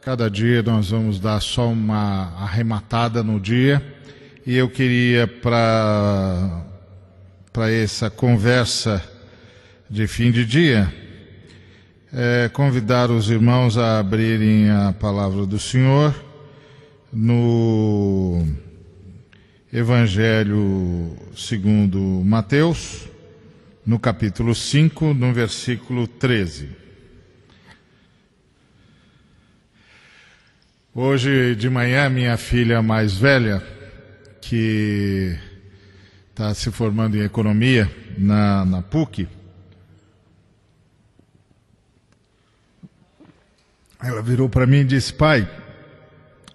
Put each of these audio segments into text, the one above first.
Cada dia nós vamos dar só uma arrematada no dia, e eu queria, para essa conversa de fim de dia, convidar os irmãos a abrirem a palavra do Senhor no Evangelho segundo Mateus, no capítulo 5, no versículo 13. Hoje de manhã, minha filha mais velha, que está se formando em economia na PUC, ela virou para mim e disse: pai,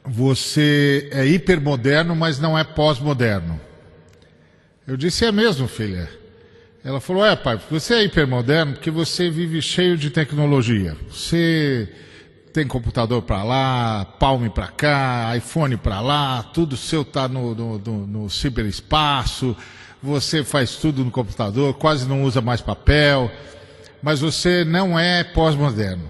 você é hipermoderno, mas não é pós-moderno. Eu disse: é mesmo, filha? Ela falou: pai, você é hipermoderno porque você vive cheio de tecnologia. Você tem computador para lá, Palm para cá, iPhone para lá, tudo seu está no ciberespaço, você faz tudo no computador, quase não usa mais papel, mas você não é pós-moderno.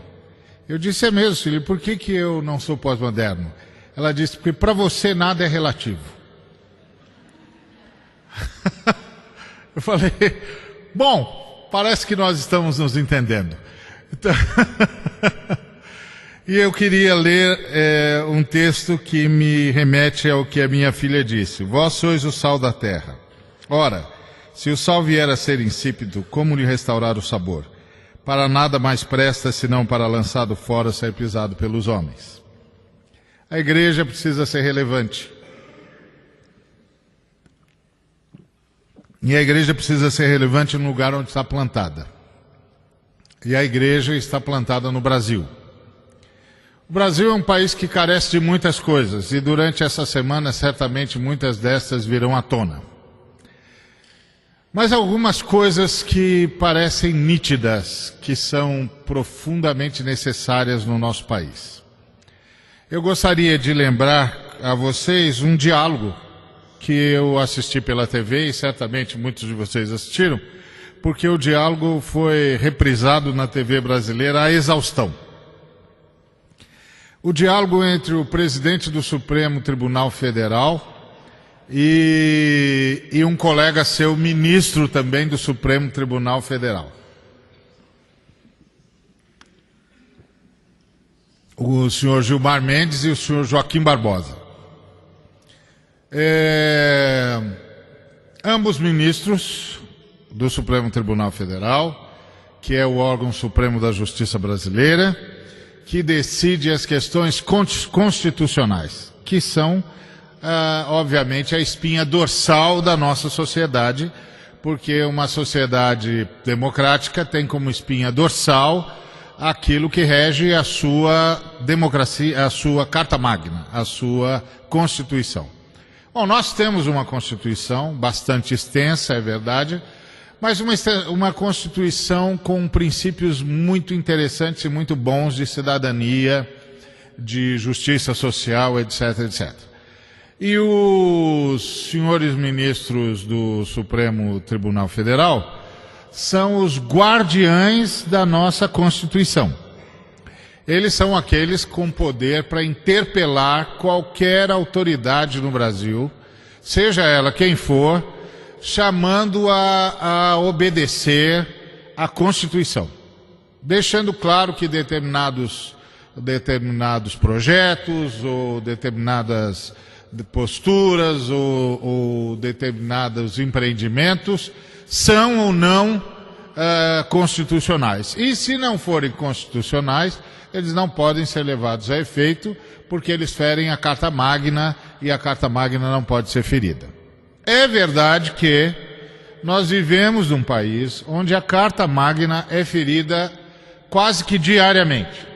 Eu disse: é mesmo, filho, por que eu não sou pós-moderno? Ela disse: porque para você nada é relativo. Eu falei: bom, parece que nós estamos nos entendendo. Então... E eu queria ler um texto que me remete ao que a minha filha disse. Vós sois o sal da terra. Ora, se o sal vier a ser insípido, como lhe restaurar o sabor? Para nada mais presta, senão para lançado fora ser pisado pelos homens. A igreja precisa ser relevante. E a igreja precisa ser relevante no lugar onde está plantada. E a igreja está plantada no Brasil. O Brasil é um país que carece de muitas coisas, e durante essa semana certamente muitas destas virão à tona. Mas algumas coisas que parecem nítidas, que são profundamente necessárias no nosso país. Eu gostaria de lembrar a vocês um diálogo que eu assisti pela TV, e certamente muitos de vocês assistiram, porque o diálogo foi reprisado na TV brasileira à exaustão. O diálogo entre o presidente do Supremo Tribunal Federal e um colega seu, ministro também do Supremo Tribunal Federal. O senhor Gilmar Mendes e o senhor Joaquim Barbosa. Ambos ministros do Supremo Tribunal Federal, que é o órgão supremo da Justiça brasileira, que decide as questões constitucionais, que são, obviamente, a espinha dorsal da nossa sociedade, porque uma sociedade democrática tem como espinha dorsal aquilo que rege a sua democracia, a sua Carta Magna, a sua Constituição. Bom, nós temos uma Constituição bastante extensa, é verdade, mas uma Constituição com princípios muito interessantes e muito bons de cidadania, de justiça social, etc, etc. E os senhores ministros do Supremo Tribunal Federal são os guardiães da nossa Constituição. Eles são aqueles com poder para interpelar qualquer autoridade no Brasil, seja ela quem for, chamando a obedecer à Constituição, deixando claro que determinados projetos ou determinadas posturas ou determinados empreendimentos são ou não constitucionais. E se não forem constitucionais, eles não podem ser levados a efeito, porque eles ferem a Carta Magna e a Carta Magna não pode ser ferida. É verdade que nós vivemos num país onde a Carta Magna é ferida quase que diariamente.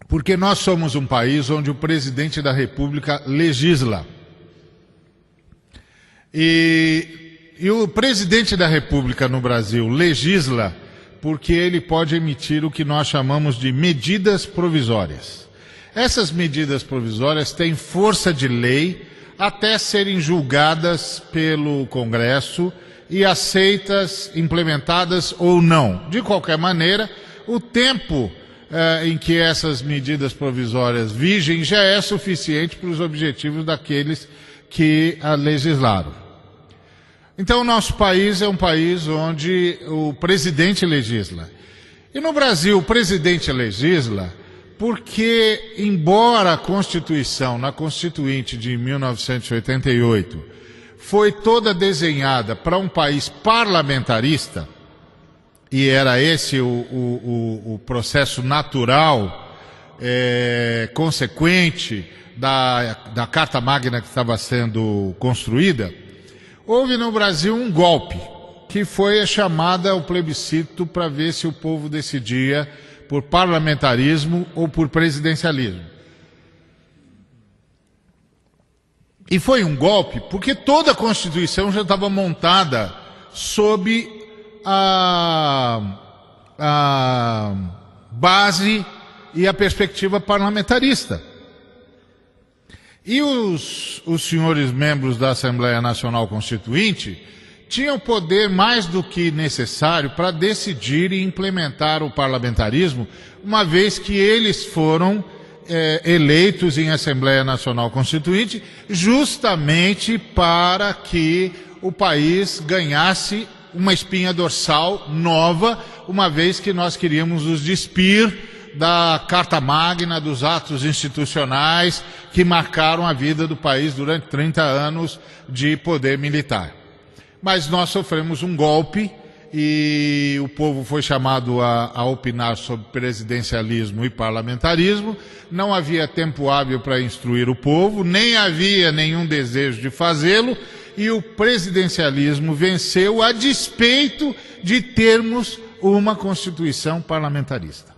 Porque nós somos um país onde o presidente da República legisla. E o presidente da República no Brasil legisla porque ele pode emitir o que nós chamamos de medidas provisórias. Essas medidas provisórias têm força de lei até serem julgadas pelo Congresso e aceitas, implementadas ou não. De qualquer maneira, o tempo em que essas medidas provisórias vigem já é suficiente para os objetivos daqueles que a legislaram. Então, o nosso país é um país onde o presidente legisla. E no Brasil, o presidente legisla porque, embora a Constituição, na Constituinte de 1988, foi toda desenhada para um país parlamentarista, e era esse o processo natural, consequente da Carta Magna que estava sendo construída, houve no Brasil um golpe, que foi a chamada, o plebiscito, para ver se o povo decidia por parlamentarismo ou por presidencialismo. E foi um golpe porque toda a Constituição já estava montada sob a base e a perspectiva parlamentarista. E os senhores membros da Assembleia Nacional Constituinte tinham poder mais do que necessário para decidir e implementar o parlamentarismo, uma vez que eles foram eleitos em Assembleia Nacional Constituinte justamente para que o país ganhasse uma espinha dorsal nova, uma vez que nós queríamos nos despir da Carta Magna, dos atos institucionais que marcaram a vida do país durante 30 anos de poder militar. Mas nós sofremos um golpe e o povo foi chamado a opinar sobre presidencialismo e parlamentarismo. Não havia tempo hábil para instruir o povo, nem havia nenhum desejo de fazê-lo, e o presidencialismo venceu a despeito de termos uma Constituição parlamentarista.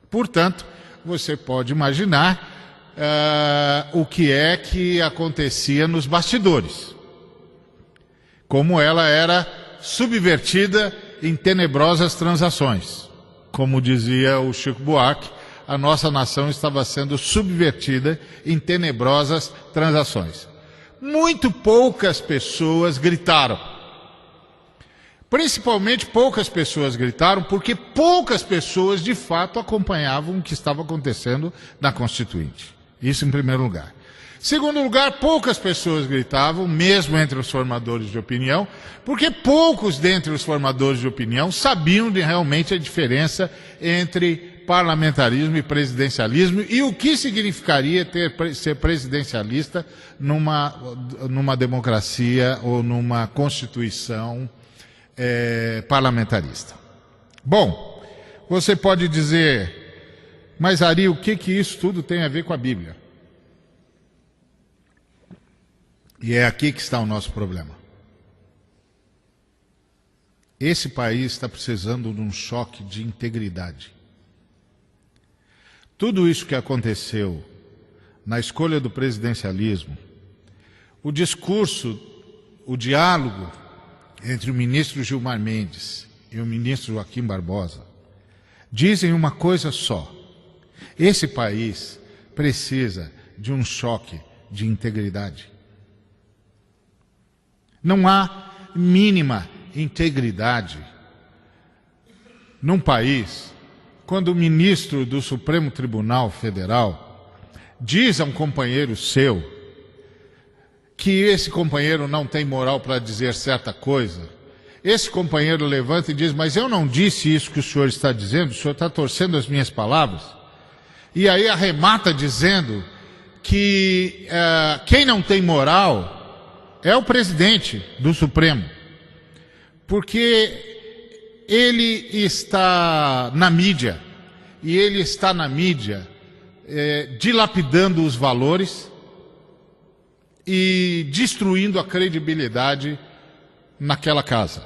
Portanto, você pode imaginar o que é que acontecia nos bastidores. Como ela era subvertida em tenebrosas transações. Como dizia o Chico Buarque, a nossa nação estava sendo subvertida em tenebrosas transações. Muito poucas pessoas gritaram. Principalmente poucas pessoas gritaram porque poucas pessoas de fato acompanhavam o que estava acontecendo na Constituinte. Isso em primeiro lugar. Segundo lugar, poucas pessoas gritavam, mesmo entre os formadores de opinião, porque poucos dentre os formadores de opinião sabiam realmente a diferença entre parlamentarismo e presidencialismo e o que significaria ser presidencialista numa democracia ou numa constituição parlamentarista. Bom, você pode dizer, mas Ari, o que isso tudo tem a ver com a Bíblia? E é aqui que está o nosso problema. Esse país está precisando de um choque de integridade. Tudo isso que aconteceu na escolha do presidencialismo, o discurso, o diálogo entre o ministro Gilmar Mendes e o ministro Joaquim Barbosa, dizem uma coisa só: esse país precisa de um choque de integridade. Não há mínima integridade num país quando o ministro do Supremo Tribunal Federal diz a um companheiro seu que esse companheiro não tem moral para dizer certa coisa. Esse companheiro levanta e diz, mas eu não disse isso que o senhor está dizendo, o senhor está torcendo as minhas palavras. E aí arremata dizendo que quem não tem moral é o presidente do Supremo, porque ele está na mídia, e ele está na mídia dilapidando os valores e destruindo a credibilidade naquela casa.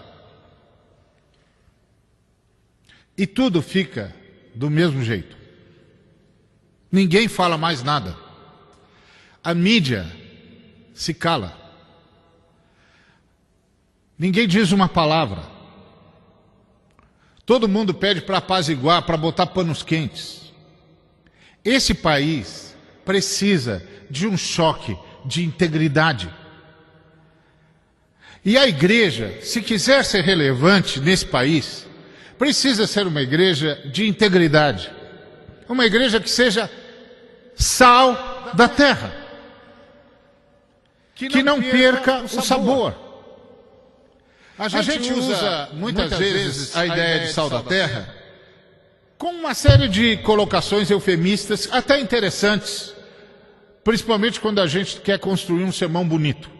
E tudo fica do mesmo jeito. Ninguém fala mais nada. A mídia se cala. Ninguém diz uma palavra. Todo mundo pede para apaziguar, para botar panos quentes. Esse país precisa de um choque de integridade. E a igreja, se quiser ser relevante nesse país, precisa ser uma igreja de integridade. Uma igreja que seja sal da terra, que não perca o sabor. A gente usa muitas vezes a ideia de sal da terra com uma série de colocações eufemistas, até interessantes, principalmente quando a gente quer construir um sermão bonito.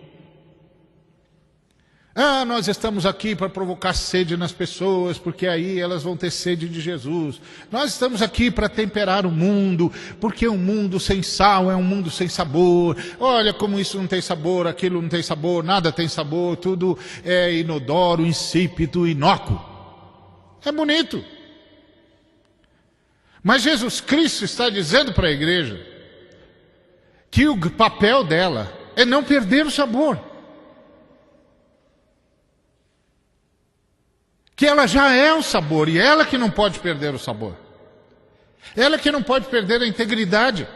Ah, nós estamos aqui para provocar sede nas pessoas, porque aí elas vão ter sede de Jesus. Nós estamos aqui para temperar o mundo, porque um mundo sem sal é um mundo sem sabor. Olha como isso não tem sabor, aquilo não tem sabor, nada tem sabor, tudo é inodoro, insípido, inócuo. É bonito. Mas Jesus Cristo está dizendo para a igreja que o papel dela é não perder o sabor. Que ela já é o sabor, e ela que não pode perder o sabor. Ela que não pode perder a integridade.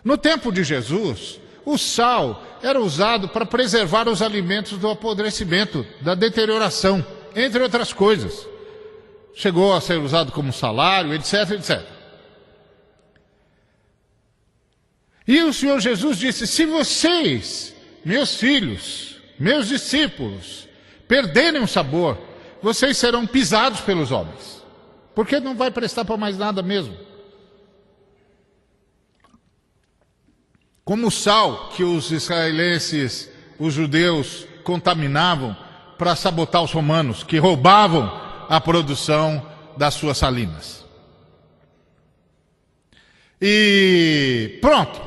No tempo de Jesus, o sal era usado para preservar os alimentos do apodrecimento, da deterioração, entre outras coisas. Chegou a ser usado como salário, etc, etc. E o Senhor Jesus disse: se vocês, meus filhos, meus discípulos, perderem o sabor, vocês serão pisados pelos homens, porque não vai prestar para mais nada mesmo. Como o sal que os israelenses, os judeus, contaminavam para sabotar os romanos, que roubavam a produção das suas salinas. E pronto.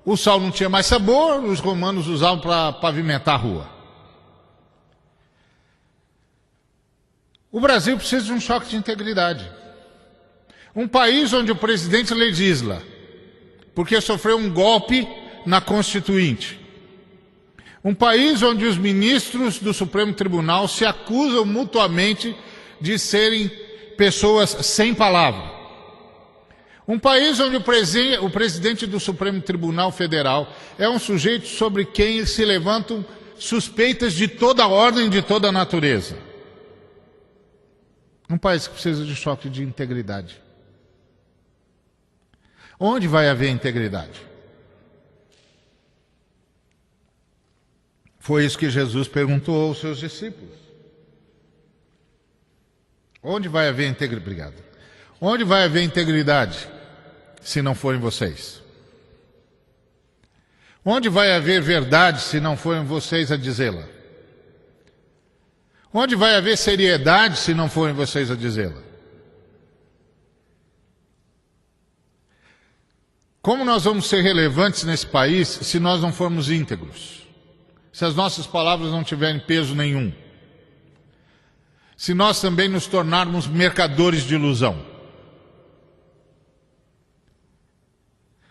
O sal não tinha mais sabor, os romanos usavam para pavimentar a rua. O Brasil precisa de um choque de integridade. Um país onde o presidente legisla, porque sofreu um golpe na Constituinte. Um país onde os ministros do Supremo Tribunal se acusam mutuamente de serem pessoas sem palavra. Um país onde o presidente do Supremo Tribunal Federal é um sujeito sobre quem se levantam suspeitas de toda ordem, de toda natureza. Um país que precisa de choque de integridade. Onde vai haver integridade? Foi isso que Jesus perguntou aos seus discípulos. Onde vai haver integridade? Obrigado. Onde vai haver integridade se não forem vocês? Onde vai haver verdade se não forem vocês a dizê-la? Onde vai haver seriedade se não forem vocês a dizê-la? Como nós vamos ser relevantes nesse país se nós não formos íntegros? Se as nossas palavras não tiverem peso nenhum? Se nós também nos tornarmos mercadores de ilusão?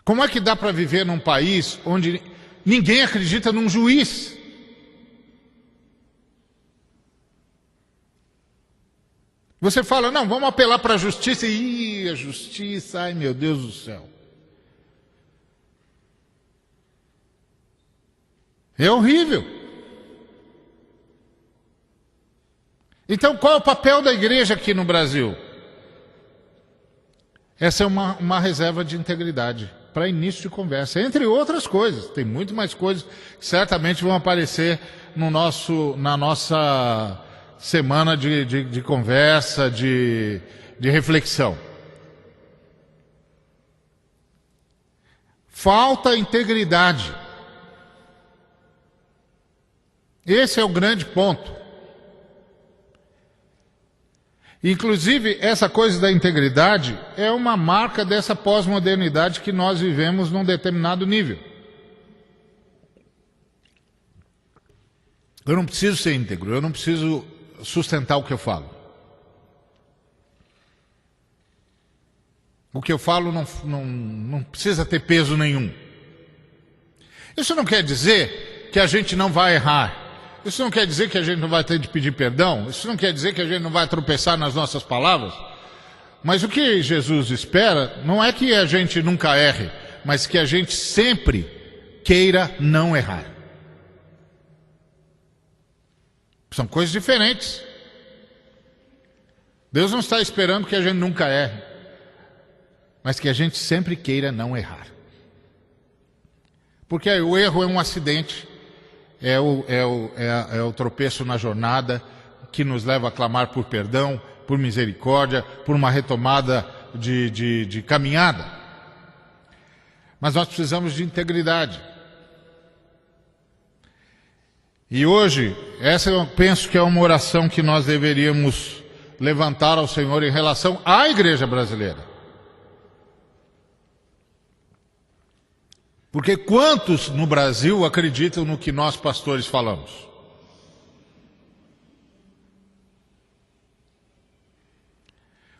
Como é que dá para viver num país onde ninguém acredita num juiz? Você fala, não, vamos apelar para a justiça. Ih, a justiça, ai meu Deus do céu. É horrível. Então, qual é o papel da igreja aqui no Brasil? Essa é uma reserva de integridade para início de conversa, entre outras coisas. Tem muito mais coisas que certamente vão aparecer na nossa semana de conversa, de reflexão. Falta integridade. Esse é o grande ponto. Inclusive, essa coisa da integridade é uma marca dessa pós-modernidade que nós vivemos num determinado nível. Eu não preciso ser íntegro, eu não preciso sustentar o que eu falo. O que eu falo não precisa ter peso nenhum. Isso não quer dizer que a gente não vai errar. Isso não quer dizer que a gente não vai ter de pedir perdão. Isso não quer dizer que a gente não vai tropeçar nas nossas palavras. Mas o que Jesus espera não é que a gente nunca erre, mas que a gente sempre queira não errar. São coisas diferentes. Deus não está esperando que a gente nunca erre. mas que a gente sempre queira não errar. Porque o erro é um acidente, é o tropeço na jornada que nos leva a clamar por perdão, por misericórdia, por uma retomada de caminhada. Mas nós precisamos de integridade. E hoje, essa eu penso que é uma oração que nós deveríamos levantar ao Senhor em relação à igreja brasileira. Porque quantos no Brasil acreditam no que nós pastores falamos?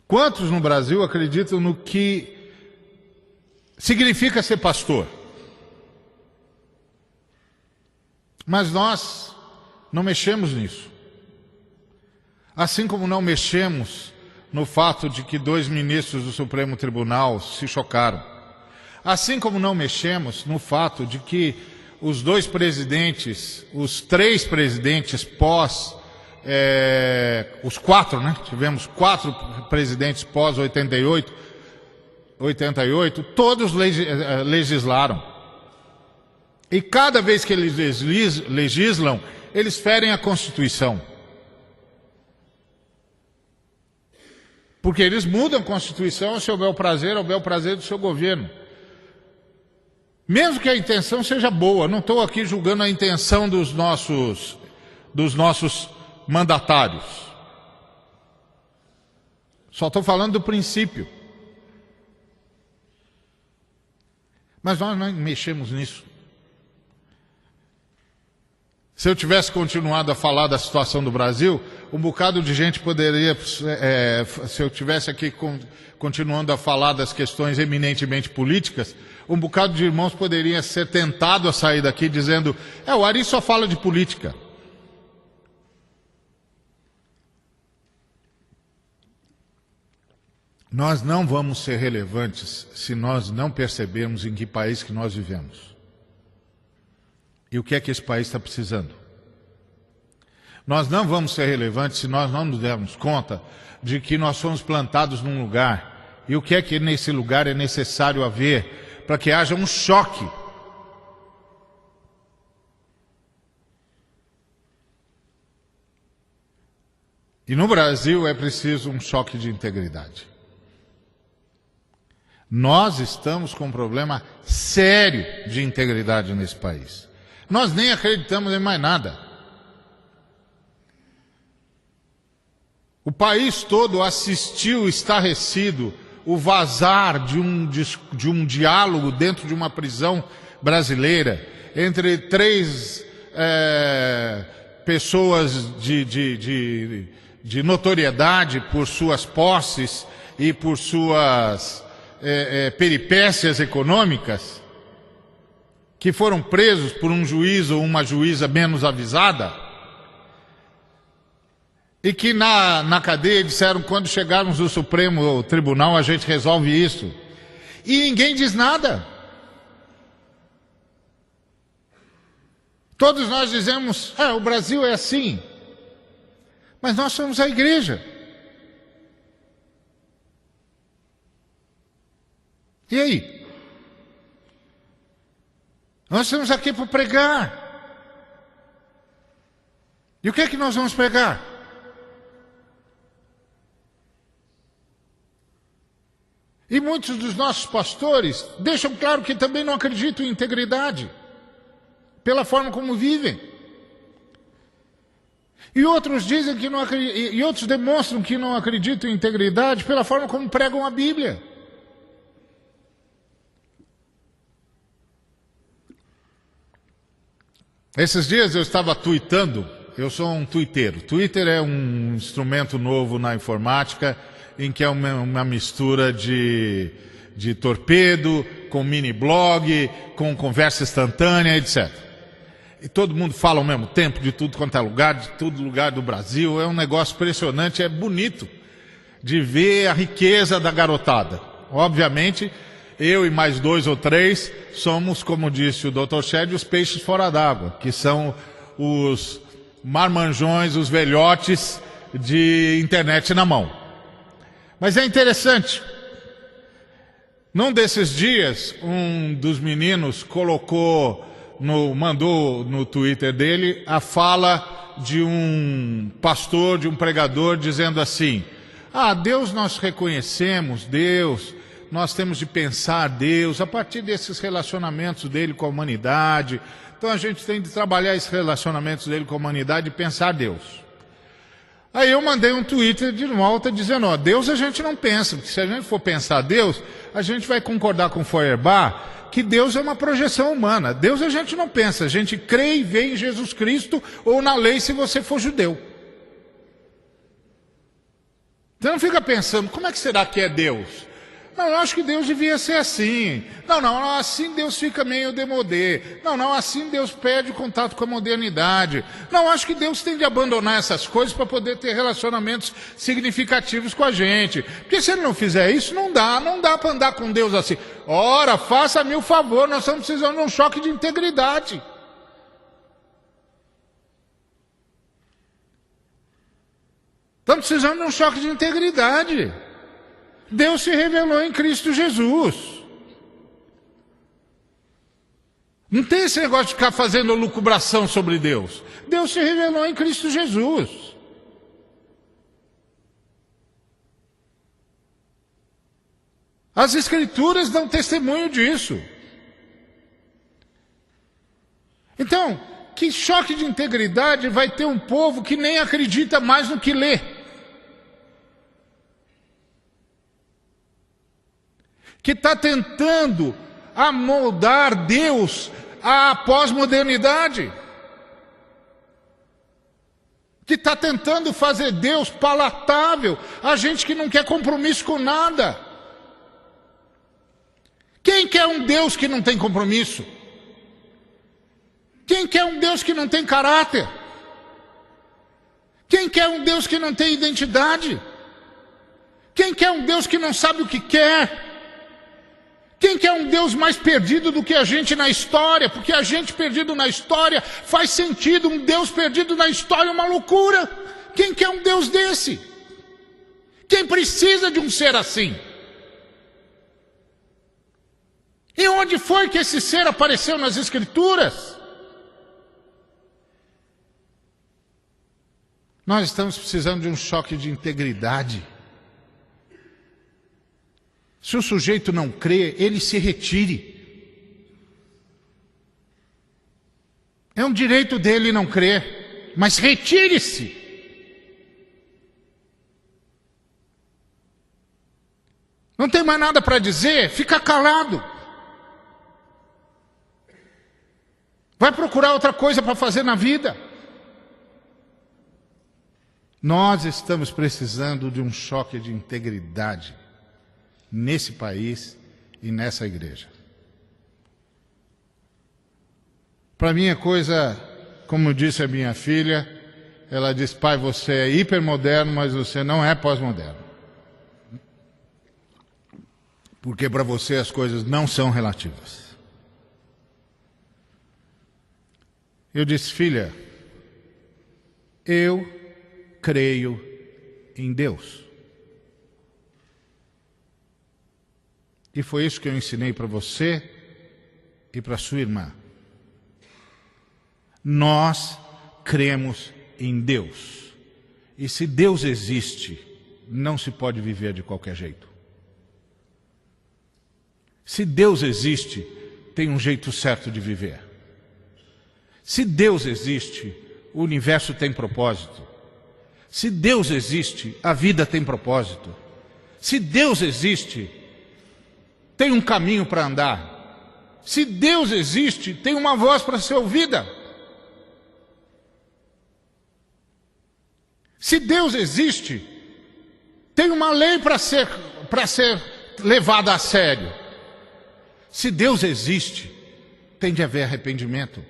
Quantos no Brasil acreditam no que significa ser pastor? Mas nós não mexemos nisso. Assim como não mexemos no fato de que 2 ministros do Supremo Tribunal se chocaram. Assim como não mexemos no fato de que os 2 presidentes, os 3 presidentes os 4, né? Tivemos 4 presidentes pós 88, todos legislaram. E cada vez que eles legislam, eles ferem a Constituição. Porque eles mudam a Constituição ao seu bel prazer, ao bel prazer do seu governo. Mesmo que a intenção seja boa, não estou aqui julgando a intenção dos nossos mandatários. Só estou falando do princípio. Mas nós não mexemos nisso. Se eu tivesse continuado a falar da situação do Brasil, um bocado de gente poderia, se eu tivesse aqui continuando a falar das questões eminentemente políticas, um bocado de irmãos poderia ser tentado a sair daqui dizendo: o Ari só fala de política. Nós não vamos ser relevantes se nós não percebermos em que país que nós vivemos. E o que é que esse país está precisando? Nós não vamos ser relevantes se nós não nos dermos conta de que nós fomos plantados num lugar. E o que é que nesse lugar é necessário haver para que haja um choque. E no Brasil é preciso um choque de integridade. Nós estamos com um problema sério de integridade nesse país. Nós nem acreditamos em mais nada. O país todo assistiu estarrecido o vazar de um diálogo dentro de uma prisão brasileira entre 3 pessoas de notoriedade por suas posses e por suas peripécias econômicas, que foram presos por um juiz ou uma juíza menos avisada, e que na cadeia disseram: quando chegarmos no Supremo Tribunal a gente resolve isso. E ninguém diz nada. Todos nós dizemos: o Brasil é assim. Mas nós somos a igreja. E aí? Nós estamos aqui para pregar. E o que é que nós vamos pregar? E muitos dos nossos pastores deixam claro que também não acreditam em integridade, pela forma como vivem. E outros dizem que não acreditam, e outros demonstram que não acreditam em integridade pela forma como pregam a Bíblia. Esses dias eu estava tuitando, eu sou um tuiteiro. Twitter é um instrumento novo na informática, em que é uma mistura de torpedo, com mini blog, com conversa instantânea, etc. E todo mundo fala ao mesmo tempo, de tudo quanto é lugar, de todo lugar do Brasil. É um negócio impressionante, é bonito de ver a riqueza da garotada. Obviamente, eu e mais 2 ou 3 somos, como disse o Dr. Shed, os peixes fora d'água, que são os marmanjões, os velhotes de internet na mão. Mas é interessante. Num desses dias, um dos meninos mandou no Twitter dele a fala de um pastor, de um pregador, dizendo assim: Deus nós reconhecemos, Deus, nós temos de pensar Deus a partir desses relacionamentos dele com a humanidade. Então a gente tem de trabalhar esses relacionamentos dele com a humanidade e pensar Deus. Aí eu mandei um Twitter de volta dizendo: Deus a gente não pensa, porque se a gente for pensar Deus, a gente vai concordar com Feuerbach que Deus é uma projeção humana. Deus a gente não pensa, a gente crê e vê em Jesus Cristo ou na lei se você for judeu. Você não fica pensando, como é que será que é Deus? Não, eu acho que Deus devia ser assim. Não, assim Deus fica meio demodê. Não, assim Deus perde contato com a modernidade. Não, acho que Deus tem de abandonar essas coisas para poder ter relacionamentos significativos com a gente. Porque se ele não fizer isso, não dá para andar com Deus assim. Ora, faça-me o favor, nós estamos precisando de um choque de integridade. Estamos precisando de um choque de integridade. Deus se revelou em Cristo Jesus. Não tem esse negócio de ficar fazendo lucubração sobre Deus. Deus se revelou em Cristo Jesus. As Escrituras dão testemunho disso. Então, que choque de integridade vai ter um povo que nem acredita mais no que lê? Que está tentando amoldar Deus à pós-modernidade, que está tentando fazer Deus palatável a gente que não quer compromisso com nada. Quem quer um Deus que não tem compromisso? Quem quer um Deus que não tem caráter? Quem quer um Deus que não tem identidade? Quem quer um Deus que não sabe o que quer? Quem quer um Deus mais perdido do que a gente na história? Porque a gente perdido na história faz sentido, um Deus perdido na história é uma loucura. Quem quer um Deus desse? Quem precisa de um ser assim? E onde foi que esse ser apareceu nas Escrituras? Nós estamos precisando de um choque de integridade. Se o sujeito não crê, ele se retire. É um direito dele não crer, mas retire-se. Não tem mais nada para dizer? Fica calado. Vai procurar outra coisa para fazer na vida. Nós estamos precisando de um choque de integridade nesse país e nessa igreja. Para mim é coisa, como disse a minha filha, ela diz: pai, você é hipermoderno, mas você não é pós-moderno. Porque para você as coisas não são relativas. Eu disse: filha, eu creio em Deus. E foi isso que eu ensinei para você e para sua irmã. Nós cremos em Deus. E se Deus existe, não se pode viver de qualquer jeito. Se Deus existe, tem um jeito certo de viver. Se Deus existe, o universo tem propósito. Se Deus existe, a vida tem propósito. Se Deus existe, tem um caminho para andar. Se Deus existe, tem uma voz para ser ouvida. Se Deus existe, tem uma lei para ser levada a sério. Se Deus existe, tem de haver arrependimento.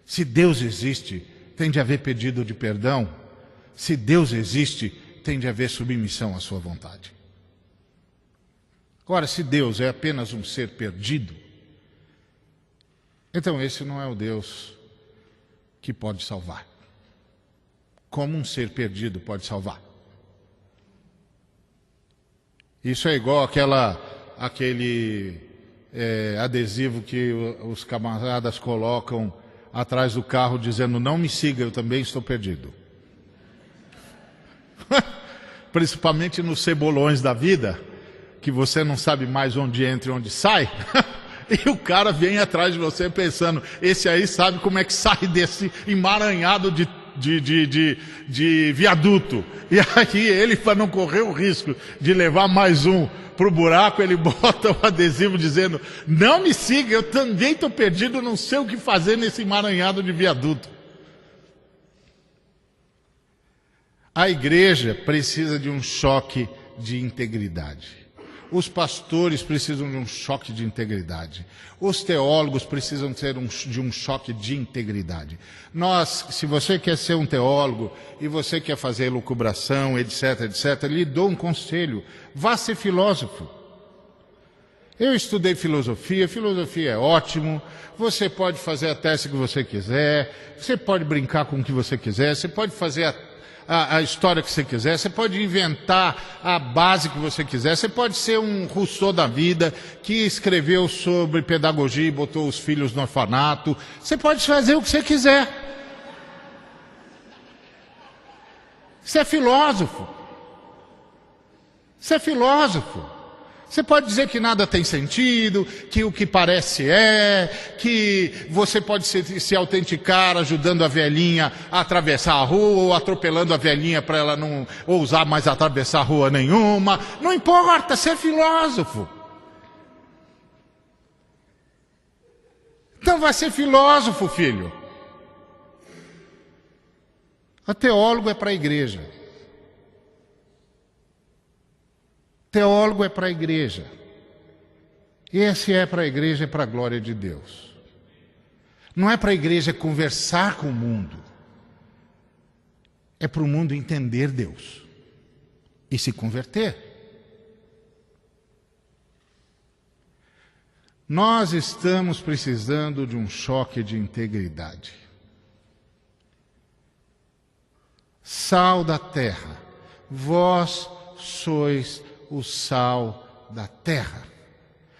Se Deus existe, tem de haver pedido de perdão. Se Deus existe, tem de haver submissão à sua vontade. Agora, se Deus é apenas um ser perdido, então esse não é o Deus que pode salvar. Como um ser perdido pode salvar? Isso é igual aquele adesivo que os camaradas colocam atrás do carro dizendo: não me siga, eu também estou perdido. Principalmente nos cebolões da vida, que você não sabe mais onde entra e onde sai, e o cara vem atrás de você pensando: esse aí sabe como é que sai desse emaranhado de viaduto. E aí ele, para não correr o risco de levar mais um para o buraco, ele bota o adesivo dizendo: não me siga, eu também estou perdido, não sei o que fazer nesse emaranhado de viaduto. A igreja precisa de um choque de integridade. Os pastores precisam de um choque de integridade. Os teólogos precisam de um choque de integridade. Se você quer ser um teólogo e você quer fazer elucubração, etc., etc., lhe dou um conselho: vá ser filósofo. Eu estudei filosofia é ótimo, você pode fazer a tese que você quiser, você pode brincar com o que você quiser, você pode fazer a história que você quiser, você pode inventar a base que você quiser, você pode ser um Rousseau da vida, que escreveu sobre pedagogia e botou os filhos no orfanato, você pode fazer o que você quiser. Você é filósofo. Você é filósofo. Você pode dizer que nada tem sentido, que o que parece que você pode se autenticar ajudando a velhinha a atravessar a rua ou atropelando a velhinha para ela não ousar mais atravessar rua nenhuma. Não importa, você é filósofo. Então vai ser filósofo, filho. A teólogo é para a igreja. Teólogo é para a igreja. Esse é para a igreja, é para a glória de Deus. Não é para a igreja conversar com o mundo. É para o mundo entender Deus e se converter. Nós estamos precisando de um choque de integridade. Sal da terra, vós sois o sal da terra.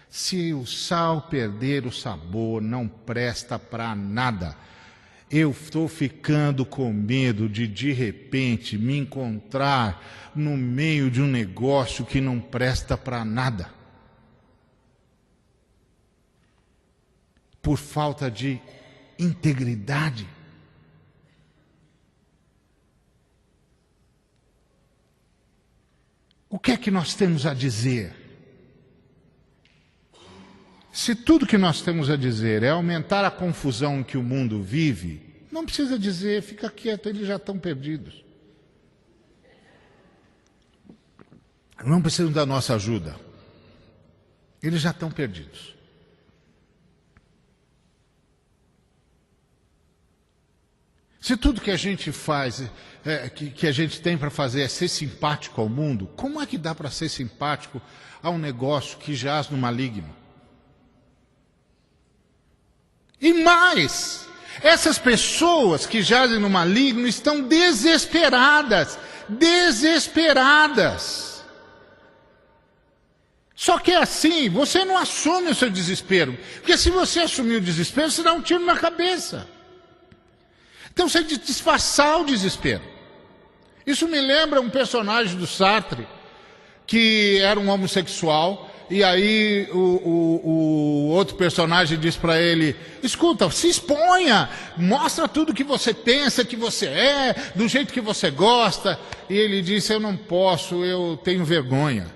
Se o sal perder o sabor, não presta para nada. Eu estou ficando com medo de repente, me encontrar no meio de um negócio que não presta para nada. Por falta de integridade. O que é que nós temos a dizer? Se tudo que nós temos a dizer é aumentar a confusão em que o mundo vive, não precisa dizer, fica quieto, eles já estão perdidos. Não precisam da nossa ajuda. Eles já estão perdidos. Se tudo que a gente faz, que a gente tem para fazer é ser simpático ao mundo, como é que dá para ser simpático a um negócio que jaz no maligno? E mais, essas pessoas que jazem no maligno estão desesperadas, desesperadas. Só que é assim, você não assume o seu desespero, porque se você assumir o desespero, você dá um tiro na cabeça. Então você tem que disfarçar o desespero. Isso me lembra um personagem do Sartre, que era um homossexual, e aí o outro personagem diz para ele: escuta, se exponha, mostra tudo que você pensa que você é, do jeito que você gosta. E ele disse: eu não posso, eu tenho vergonha.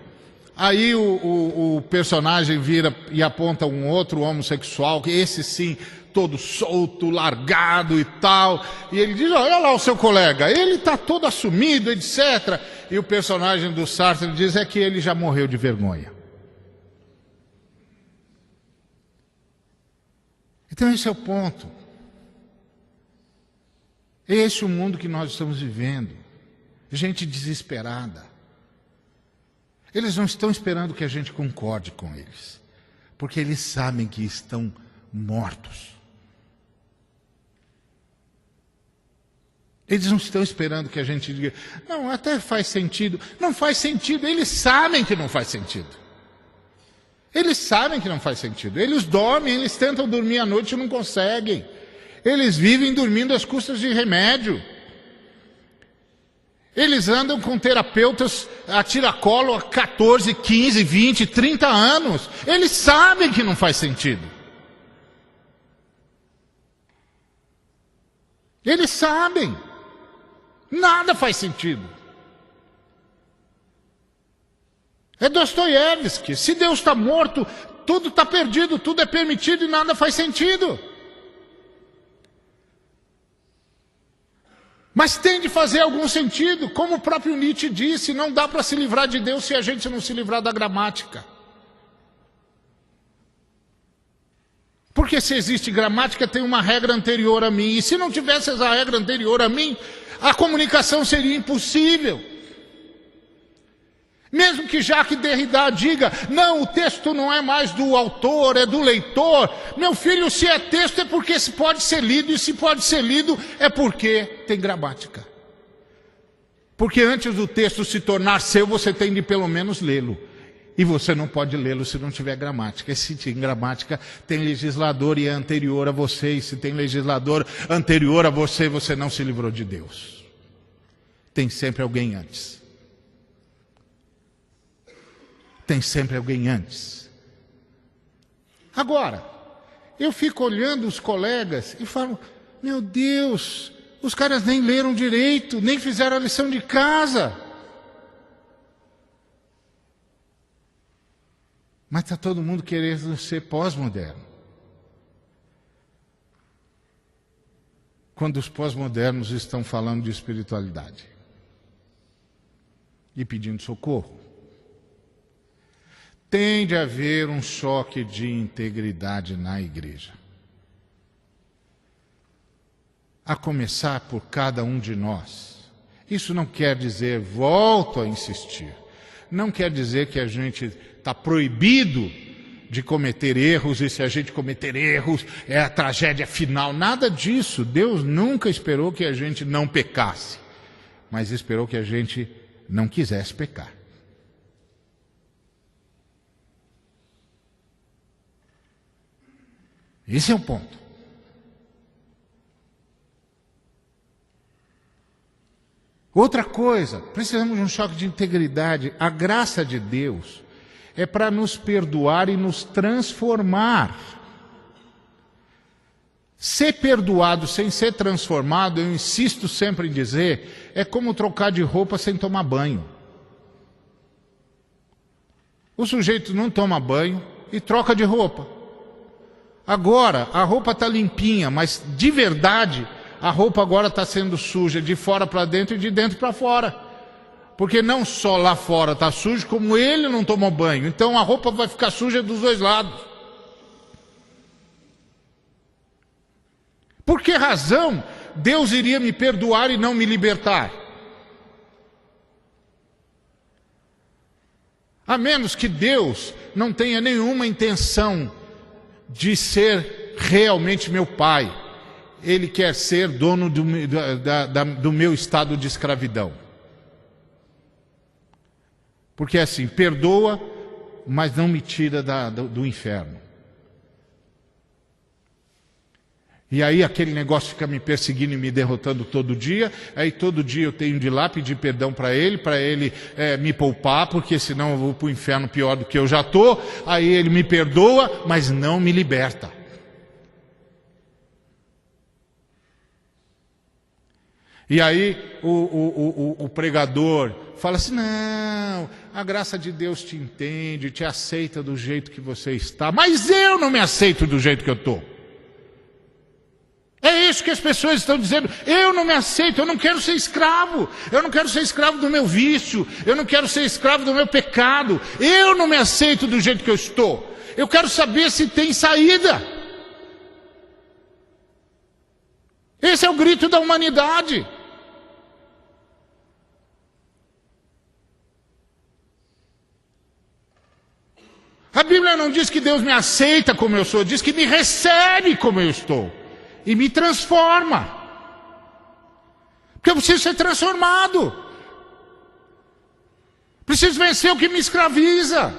Aí o personagem vira e aponta um outro homossexual, que esse sim, todo solto, largado e tal. E ele diz: olha lá o seu colega, ele está todo assumido, etc. E o personagem do Sartre diz: é que ele já morreu de vergonha. Então esse é o ponto. Esse é o mundo que nós estamos vivendo. Gente desesperada. Eles não estão esperando que a gente concorde com eles, porque eles sabem que estão mortos. Eles não estão esperando que a gente diga: não, até faz sentido. Não faz sentido, eles sabem que não faz sentido. Eles sabem que não faz sentido. Eles dormem, eles tentam dormir à noite e não conseguem. Eles vivem dormindo às custas de remédio. Eles andam com terapeutas a tiracolo há 14, 15, 20, 30 anos. Eles sabem que não faz sentido. Eles sabem. Nada faz sentido. É Dostoiévski. Se Deus está morto, tudo está perdido, tudo é permitido e nada faz sentido. Mas tem de fazer algum sentido. Como o próprio Nietzsche disse, não dá para se livrar de Deus se a gente não se livrar da gramática. Porque se existe gramática, tem uma regra anterior a mim. E se não tivesse essa regra anterior a mim, a comunicação seria impossível. Mesmo que Jacques Derrida diga, não, o texto não é mais do autor, é do leitor. Meu filho, se é texto é porque se pode ser lido, e se pode ser lido é porque tem gramática. Porque antes do texto se tornar seu, você tem de pelo menos lê-lo. E você não pode lê-lo se não tiver gramática. E se tem gramática, tem legislador e é anterior a você. E se tem legislador anterior a você, você não se livrou de Deus. Tem sempre alguém antes. Tem sempre alguém antes. Agora, eu fico olhando os colegas e falo, meu Deus, os caras nem leram direito, nem fizeram a lição de casa. Mas está todo mundo querendo ser pós-moderno. Quando os pós-modernos estão falando de espiritualidade e pedindo socorro. Tem de haver um choque de integridade na igreja. A começar por cada um de nós. Isso não quer dizer, volto a insistir, não quer dizer que a gente está proibido de cometer erros, e se a gente cometer erros é a tragédia final. Nada disso. Deus nunca esperou que a gente não pecasse, mas esperou que a gente não quisesse pecar. Esse é o ponto. Outra coisa, precisamos de um choque de integridade. A graça de Deus é para nos perdoar e nos transformar. Ser perdoado sem ser transformado, eu insisto sempre em dizer, é como trocar de roupa sem tomar banho. O sujeito não toma banho e troca de roupa. Agora, a roupa está limpinha, mas de verdade, a roupa agora está sendo suja de fora para dentro e de dentro para fora. Porque não só lá fora está sujo, como ele não tomou banho. Então a roupa vai ficar suja dos dois lados. Por que razão Deus iria me perdoar e não me libertar? A menos que Deus não tenha nenhuma intenção de ser realmente meu pai. Ele quer ser dono do meu estado de escravidão. Porque assim, perdoa, mas não me tira do inferno. E aí aquele negócio fica me perseguindo e me derrotando todo dia. Aí todo dia eu tenho de ir lá pedir perdão para ele me poupar, porque senão eu vou para o inferno pior do que eu já estou. Aí ele me perdoa, mas não me liberta. E aí o pregador fala assim, não, a graça de Deus te entende, te aceita do jeito que você está. Mas eu não me aceito do jeito que eu estou. É isso que as pessoas estão dizendo. Eu não me aceito, eu não quero ser escravo. Eu não quero ser escravo do meu vício. Eu não quero ser escravo do meu pecado. Eu não me aceito do jeito que eu estou. Eu quero saber se tem saída. Esse é o grito da humanidade. A Bíblia não diz que Deus me aceita como eu sou, diz que me recebe como eu estou. E me transforma. Porque eu preciso ser transformado. Preciso vencer o que me escraviza.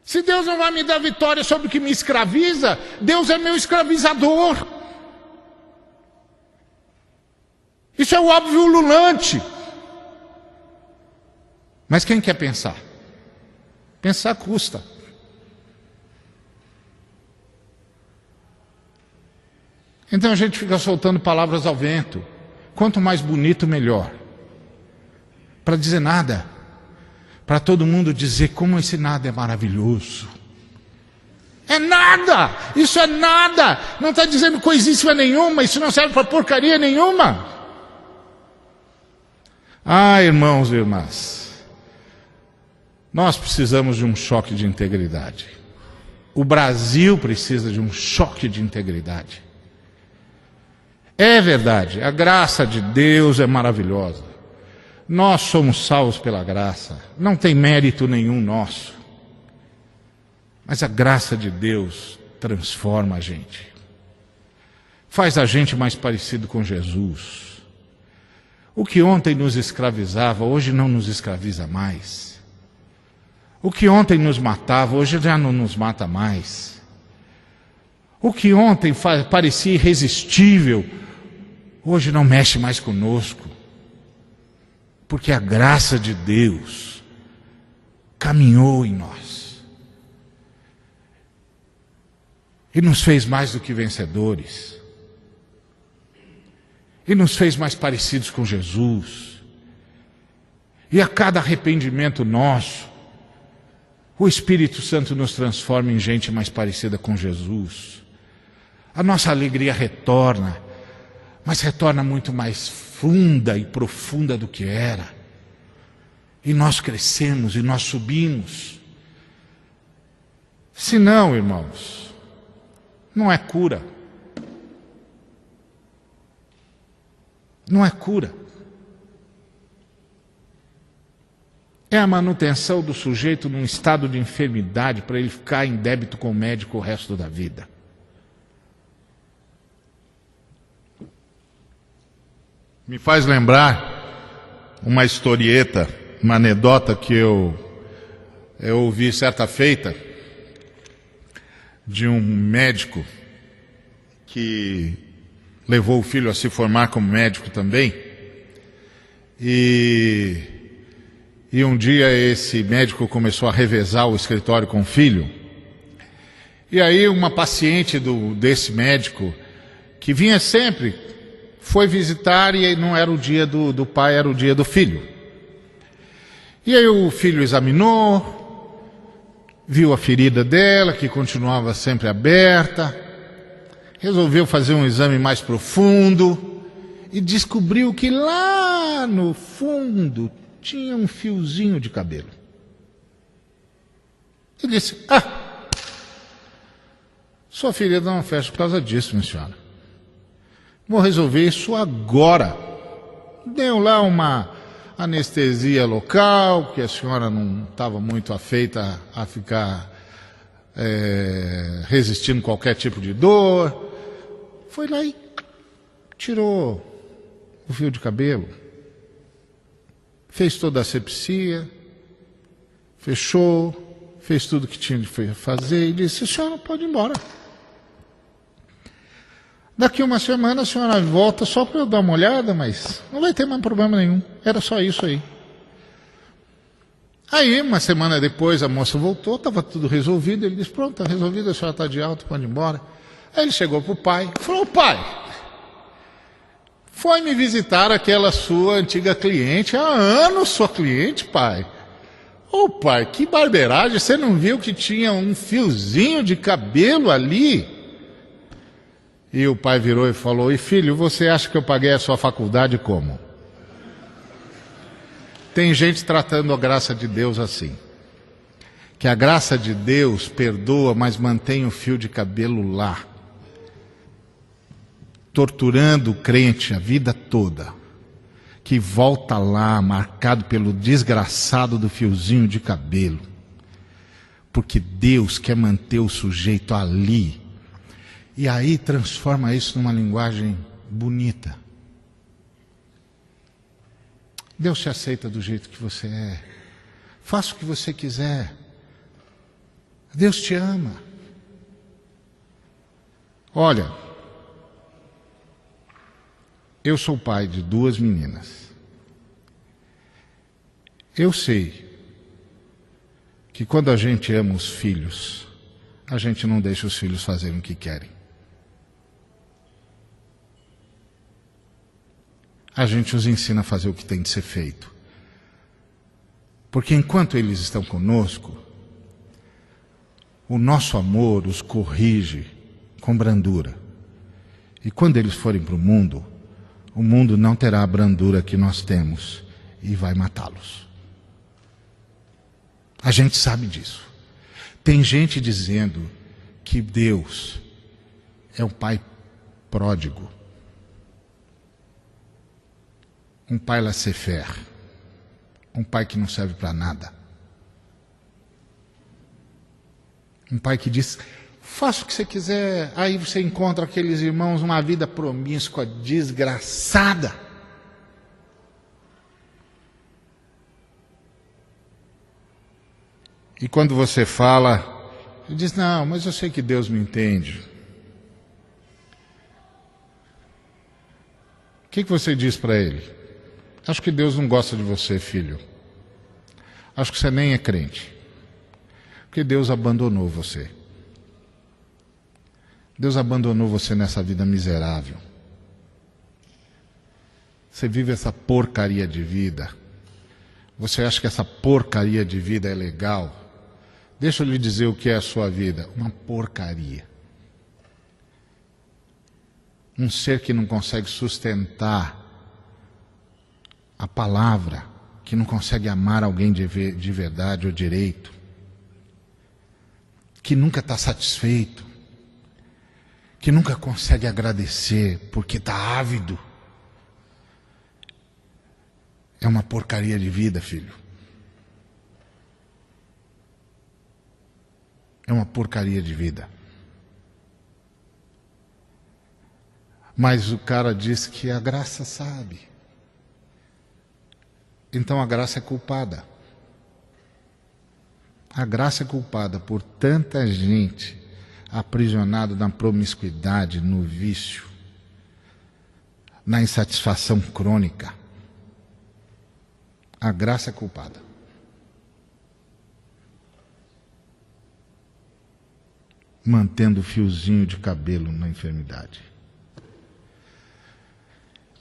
Se Deus não vai me dar vitória sobre o que me escraviza, Deus é meu escravizador. Isso é o óbvio ululante. Mas quem quer pensar? Pensar custa. Então a gente fica soltando palavras ao vento. Quanto mais bonito, melhor. Para dizer nada. Para todo mundo dizer como esse nada é maravilhoso. É nada! Isso é nada! Não está dizendo coisíssima nenhuma, isso não serve para porcaria nenhuma. Ah, irmãos e irmãs, nós precisamos de um choque de integridade. O Brasil precisa de um choque de integridade. É verdade, a graça de Deus é maravilhosa. Nós somos salvos pela graça, não tem mérito nenhum nosso. Mas a graça de Deus transforma a gente. Faz a gente mais parecido com Jesus. O que ontem nos escravizava, hoje não nos escraviza mais. O que ontem nos matava, hoje já não nos mata mais. O que ontem parecia irresistível, hoje não mexe mais conosco. Porque a graça de Deus caminhou em nós. E nos fez mais do que vencedores. E nos fez mais parecidos com Jesus. E a cada arrependimento nosso, o Espírito Santo nos transforma em gente mais parecida com Jesus. A nossa alegria retorna, mas retorna muito mais funda e profunda do que era. E nós crescemos e nós subimos. Se não, irmãos, não é cura. Não é cura. É a manutenção do sujeito num estado de enfermidade para ele ficar em débito com o médico o resto da vida. Me faz lembrar uma historieta, uma anedota que eu ouvi certa feita de um médico que levou o filho a se formar como médico também. E um dia esse médico começou a revezar o escritório com o filho. E aí uma paciente desse médico, que vinha sempre, foi visitar e não era o dia do pai, era o dia do filho. E aí o filho examinou, viu a ferida dela, que continuava sempre aberta, resolveu fazer um exame mais profundo e descobriu que lá no fundo tinha um fiozinho de cabelo. E disse: sua ferida não fecha por causa disso, minha senhora. Vou resolver isso agora. Deu lá uma anestesia local, que a senhora não estava muito afeita a ficar resistindo a qualquer tipo de dor. Foi lá e tirou o fio de cabelo, fez toda a asepsia, fechou, fez tudo que tinha de fazer e disse: a senhora pode ir embora. Daqui uma semana a senhora volta só para eu dar uma olhada, mas não vai ter mais problema nenhum. Era só isso aí. Aí, uma semana depois, a moça voltou, estava tudo resolvido. Ele disse: pronto, está resolvido, a senhora está de alta, pode ir embora. Aí ele chegou para o pai e falou: pai, foi me visitar aquela sua antiga cliente, há anos sua cliente, pai. Ô pai, que barbeiragem, você não viu que tinha um fiozinho de cabelo ali? E o pai virou e falou: e filho, você acha que eu paguei a sua faculdade como? Tem gente tratando a graça de Deus assim. Que a graça de Deus perdoa, mas mantém o fio de cabelo lá. Torturando o crente a vida toda. Que volta lá, marcado pelo desgraçado do fiozinho de cabelo. Porque Deus quer manter o sujeito ali. E aí transforma isso numa linguagem bonita. Deus te aceita do jeito que você é. Faça o que você quiser. Deus te ama. Olha, eu sou pai de 2 meninas. Eu sei que quando a gente ama os filhos, a gente não deixa os filhos fazerem o que querem. A gente os ensina a fazer o que tem de ser feito. Porque enquanto eles estão conosco, o nosso amor os corrige com brandura. E quando eles forem para o mundo não terá a brandura que nós temos e vai matá-los. A gente sabe disso. Tem gente dizendo que Deus é um pai pródigo, um pai laissez-faire, um pai que não serve para nada, um pai que diz: faça o que você quiser. Aí você encontra aqueles irmãos uma vida promíscua, desgraçada. E quando você fala, ele diz: não, mas eu sei que Deus me entende. O que você diz para ele? Acho que Deus não gosta de você, filho. Acho que você nem é crente. Porque Deus abandonou você. Deus abandonou você nessa vida miserável. Você vive essa porcaria de vida. Você acha que essa porcaria de vida é legal? Deixa eu lhe dizer o que é a sua vida. Uma porcaria. Um ser que não consegue sustentar a palavra, que não consegue amar alguém de verdade ou direito, que nunca está satisfeito, que nunca consegue agradecer porque está ávido. É uma porcaria de vida, filho. É uma porcaria de vida. Mas o cara diz que a graça sabe. Então a graça é culpada. A graça é culpada por tanta gente aprisionada na promiscuidade, no vício, na insatisfação crônica. A graça é culpada. Mantendo o fiozinho de cabelo na enfermidade.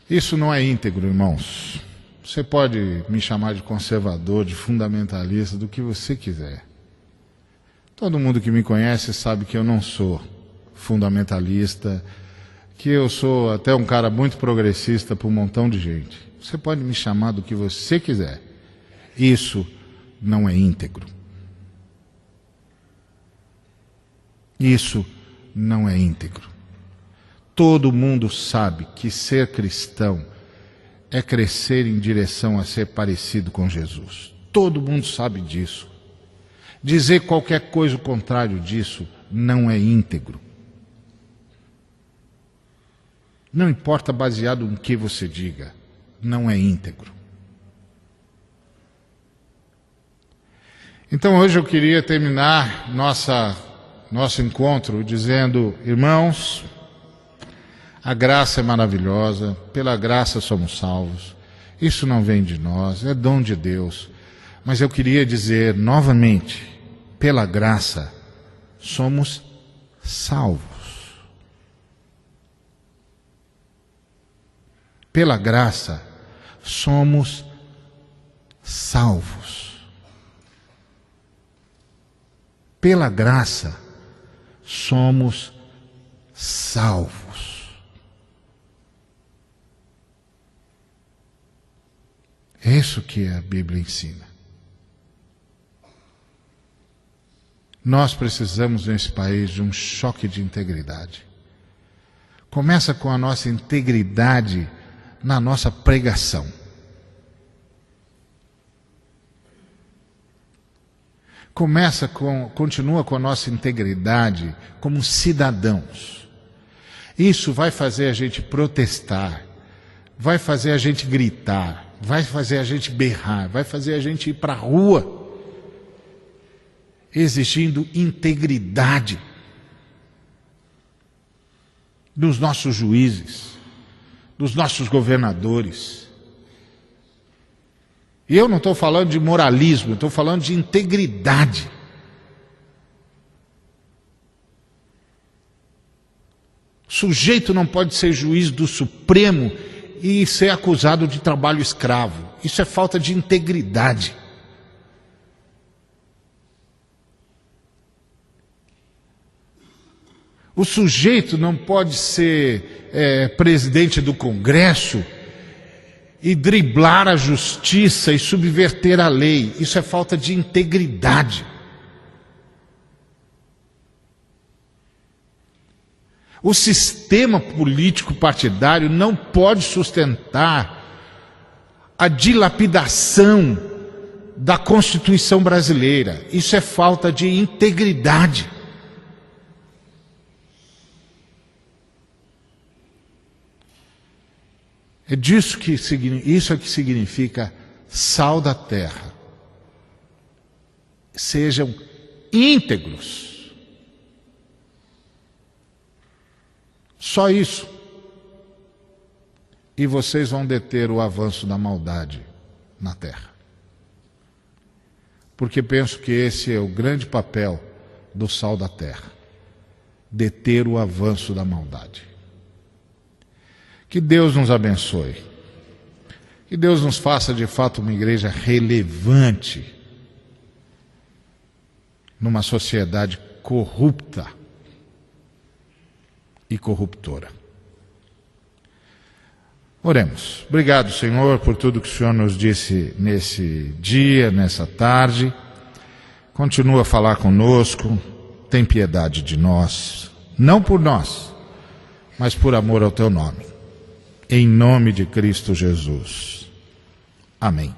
Isso não é íntegro, irmãos. Você pode me chamar de conservador, de fundamentalista, do que você quiser. Todo mundo que me conhece sabe que eu não sou fundamentalista, que eu sou até um cara muito progressista para um montão de gente. Você pode me chamar do que você quiser. Isso não é íntegro. Isso não é íntegro. Todo mundo sabe que ser cristão é crescer em direção a ser parecido com Jesus. Todo mundo sabe disso. Dizer qualquer coisa o contrário disso não é íntegro. Não importa baseado em que você diga, não é íntegro. Então hoje eu queria terminar nosso encontro dizendo: irmãos, a graça é maravilhosa, pela graça somos salvos. Isso não vem de nós, é dom de Deus. Mas eu queria dizer novamente, pela graça somos salvos. Pela graça somos salvos. Pela graça somos salvos. É isso que a Bíblia ensina. Nós precisamos nesse país de um choque de integridade. Começa com a nossa integridade na nossa pregação. Continua com a nossa integridade como cidadãos. Isso vai fazer a gente protestar, vai fazer a gente gritar, vai fazer a gente berrar, vai fazer a gente ir para a rua exigindo integridade dos nossos juízes, dos nossos governadores. E eu não estou falando de moralismo, estou falando de integridade. O sujeito não pode ser juiz do Supremo e ser acusado de trabalho escravo. Isso é falta de integridade. O sujeito não pode ser presidente do Congresso e driblar a justiça e subverter a lei. Isso é falta de integridade. O sistema político partidário não pode sustentar a dilapidação da Constituição brasileira. Isso é falta de integridade. É disso que isso é que significa sal da terra. Sejam íntegros. Só isso. E vocês vão deter o avanço da maldade na terra. Porque penso que esse é o grande papel do sal da terra. Deter o avanço da maldade. Que Deus nos abençoe. Que Deus nos faça de fato uma igreja relevante numa sociedade corrupta e corruptora. Oremos. Obrigado, Senhor, por tudo que o Senhor nos disse nesse dia, nessa tarde. Continua a falar conosco. Tem piedade de nós. Não por nós, mas por amor ao Teu nome. Em nome de Cristo Jesus. Amém.